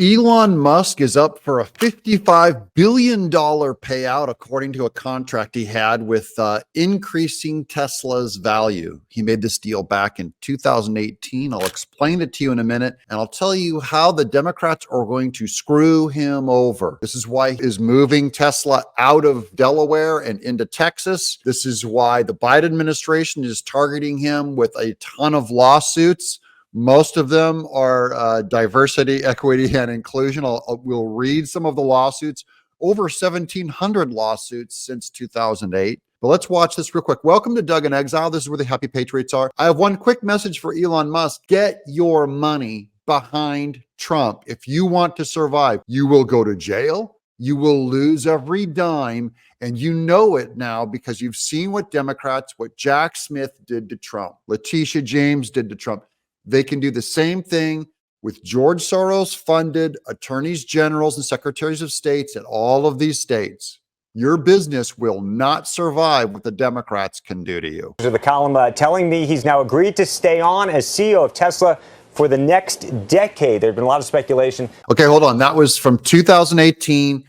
Elon Musk is up for a $55 billion payout, according to a contract he had with increasing Tesla's value. He made this deal back in 2018. I'll explain it to you in a minute, and I'll tell you how the Democrats are going to screw him over. This is why he is moving Tesla out of Delaware and into Texas. This is why the Biden administration is targeting him with a ton of lawsuits. Most of them are diversity, equity, and inclusion. We'll read some of the lawsuits, over 1,700 lawsuits since 2008. But let's watch this real quick. Welcome to Doug in Exile. This is where the happy patriots are. I have one quick message for Elon Musk. Get your money behind Trump. If you want to survive, you will go to jail. You will lose every dime. And you know it now because you've seen what Democrats, what Jack Smith did to Trump, Letitia James did to Trump. They can do the same thing with George Soros funded attorneys generals and secretaries of states at all of these states. Your business will not survive what the Democrats can do to you. The column telling me he's now agreed to stay on as CEO of Tesla for the next decade. There's been a lot of speculation. Okay, hold on. That was from 2018.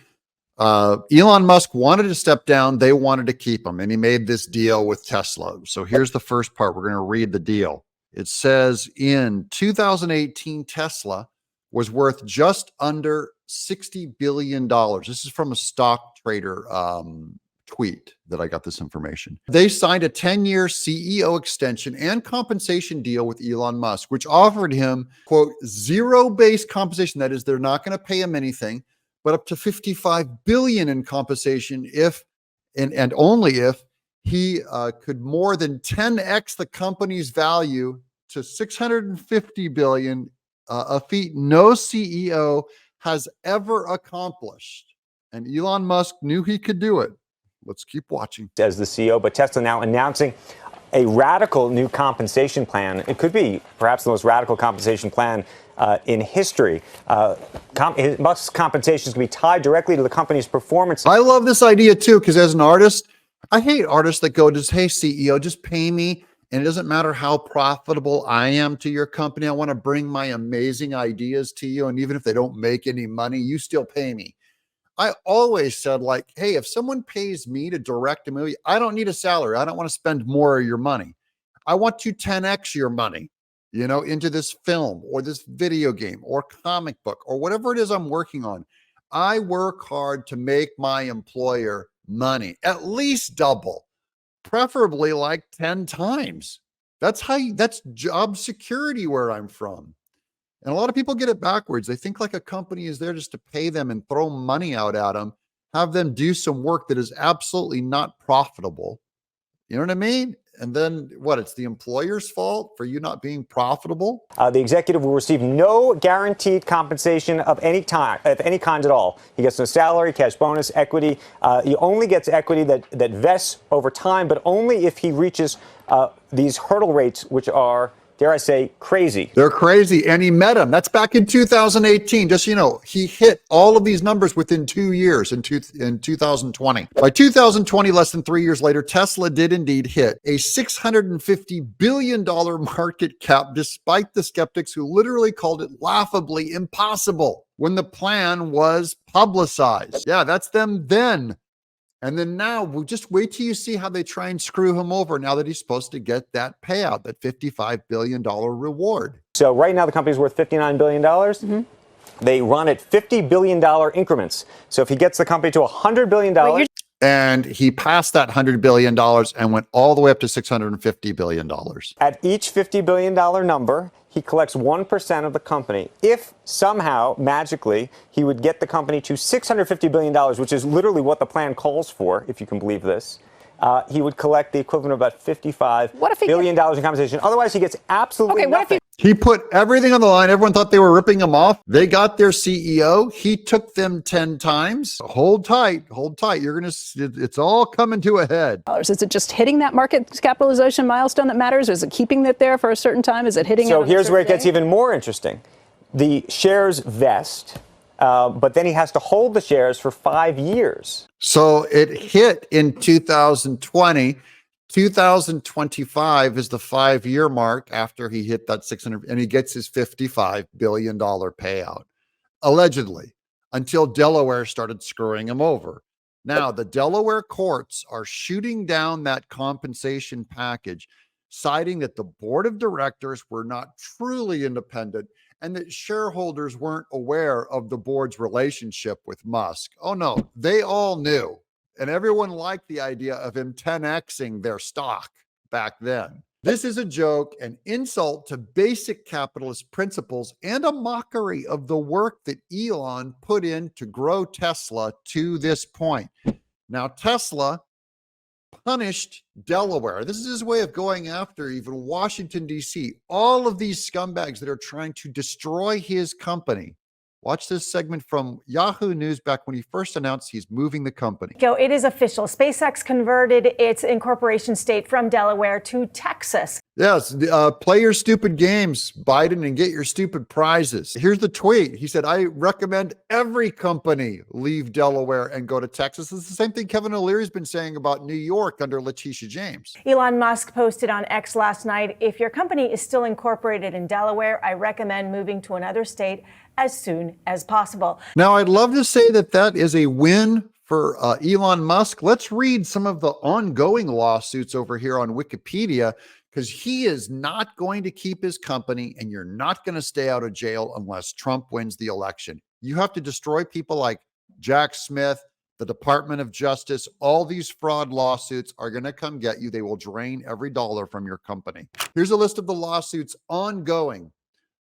Elon Musk wanted to step down. They wanted to keep him, and he made this deal with Tesla. So here's the first part. We're going to read the deal. It says in 2018, Tesla was worth just under $60 billion. This is from a stock trader tweet that I got this information. They signed a 10-year CEO extension and compensation deal with Elon Musk, which offered him, quote, zero-based compensation. That is, they're not going to pay him anything, but up to $55 billion in compensation if, and only if, he could more than 10x the company's value to $650 billion, a feat no CEO has ever accomplished. And Elon Musk knew he could do it. Let's keep watching. As the CEO, but Tesla now announcing a radical new compensation plan. It could be perhaps the most radical compensation plan in history. Musk's compensation is going to be tied directly to the company's performance. I love this idea too, because as an artist, I hate artists that go, just, hey, CEO, just pay me. And it doesn't matter how profitable I am to your company. I want to bring my amazing ideas to you. And even if they don't make any money, you still pay me. I always said, like, hey, if someone pays me to direct a movie, I don't need a salary. I don't want to spend more of your money. I want to 10x your money, into this film or this video game or comic book or whatever it is I'm working on. I work hard to make my employer money, at least double, preferably like 10 times. That's job security where I'm from. And a lot of people get it backwards. They think like a company is there just to pay them and throw money out at them, have them do some work that is absolutely not profitable. You know what I mean? And then what? It's the employer's fault for you not being profitable. The executive will receive no guaranteed compensation of any kind at all. He gets no salary, cash bonus, equity. He only gets equity that vests over time, but only if he reaches these hurdle rates, which are, dare I say, crazy. They're crazy. And he met them. That's back in 2018. Just, he hit all of these numbers within 2 years in 2020. By 2020, less than 3 years later, Tesla did indeed hit a $650 billion market cap, despite the skeptics who literally called it laughably impossible when the plan was publicized. Yeah, that's them then. And then now, we'll just wait till you see how they try and screw him over now that he's supposed to get that payout, that $55 billion reward. So right now, the company's worth $59 billion. Mm-hmm. They run at $50 billion increments. So if he gets the company to $100 billion. And he passed that $100 billion and went all the way up to $650 billion. At each $50 billion number, he collects 1% of the company. If somehow, magically, he would get the company to $650 billion, which is literally what the plan calls for, if you can believe this, he would collect the equivalent of about $55 billion in compensation. Otherwise, he gets absolutely nothing. He put everything on the line. Everyone thought they were ripping him off. They got their CEO. He took them 10 times. Hold tight. Hold tight. It's all coming to a head. Is it just hitting that market capitalization milestone that matters? Or is it keeping it there for a certain time? Is it hitting it? So here's where it gets even more interesting. The shares vest, but then he has to hold the shares for 5 years. So it hit in 2020. 2025 is the 5-year mark after he hit that 600, and he gets his $55 billion payout. allegedly, until Delaware started screwing him over. Now, the Delaware courts are shooting down that compensation package, citing that the board of directors were not truly independent and that shareholders weren't aware of the board's relationship with Musk. Oh, no, they all knew. And everyone liked the idea of him 10xing their stock back then. This is a joke, an insult to basic capitalist principles, and a mockery of the work that Elon put in to grow Tesla to this point. Now, Tesla punished Delaware. This is his way of going after even Washington, D.C., all of these scumbags that are trying to destroy his company. Watch this segment from Yahoo News back when he first announced he's moving the company. It is official. SpaceX converted its incorporation state from Delaware to Texas. Yes, play your stupid games, Biden, and get your stupid prizes. Here's the tweet. He said, I recommend every company leave Delaware and go to Texas. It's the same thing Kevin O'Leary's been saying about New York under Letitia James. Elon Musk posted on X last night, if your company is still incorporated in Delaware, I recommend moving to another state as soon as possible. Now, I'd love to say that that is a win for Elon Musk. Let's read some of the ongoing lawsuits over here on Wikipedia, because he is not going to keep his company, and you're not going to stay out of jail unless Trump wins the election. You have to destroy people like Jack Smith, the Department of Justice. All these fraud lawsuits are going to come get you. They will drain every dollar from your company. Here's a list of the lawsuits ongoing.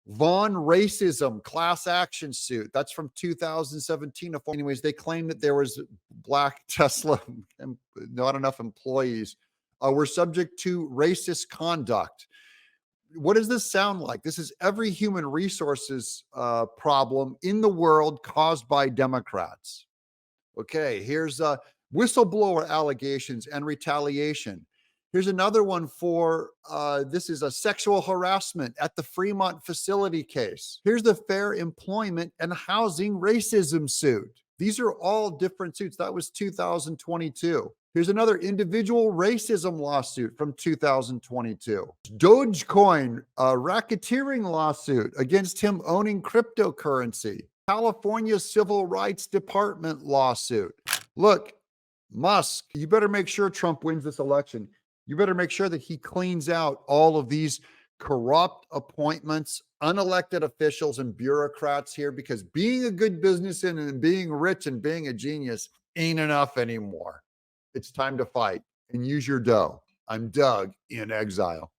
Vaughn racism class action suit. That's from 2017. Anyways, they claim that there was black Tesla and not enough employees were subject to racist conduct. What does this sound like? This is every human resources problem in the world caused by Democrats. Okay, here's whistleblower allegations and retaliation. Here's another one for, this is a sexual harassment at the Fremont facility case. Here's the fair employment and housing racism suit. These are all different suits. That was 2022. Here's another individual racism lawsuit from 2022. Dogecoin, a racketeering lawsuit against him owning cryptocurrency. California Civil Rights Department lawsuit. Look, Musk, you better make sure Trump wins this election. You better make sure that he cleans out all of these corrupt appointments, unelected officials, and bureaucrats here, because being a good businessman and being rich and being a genius ain't enough anymore. It's time to fight and use your dough. I'm Doug in Exile.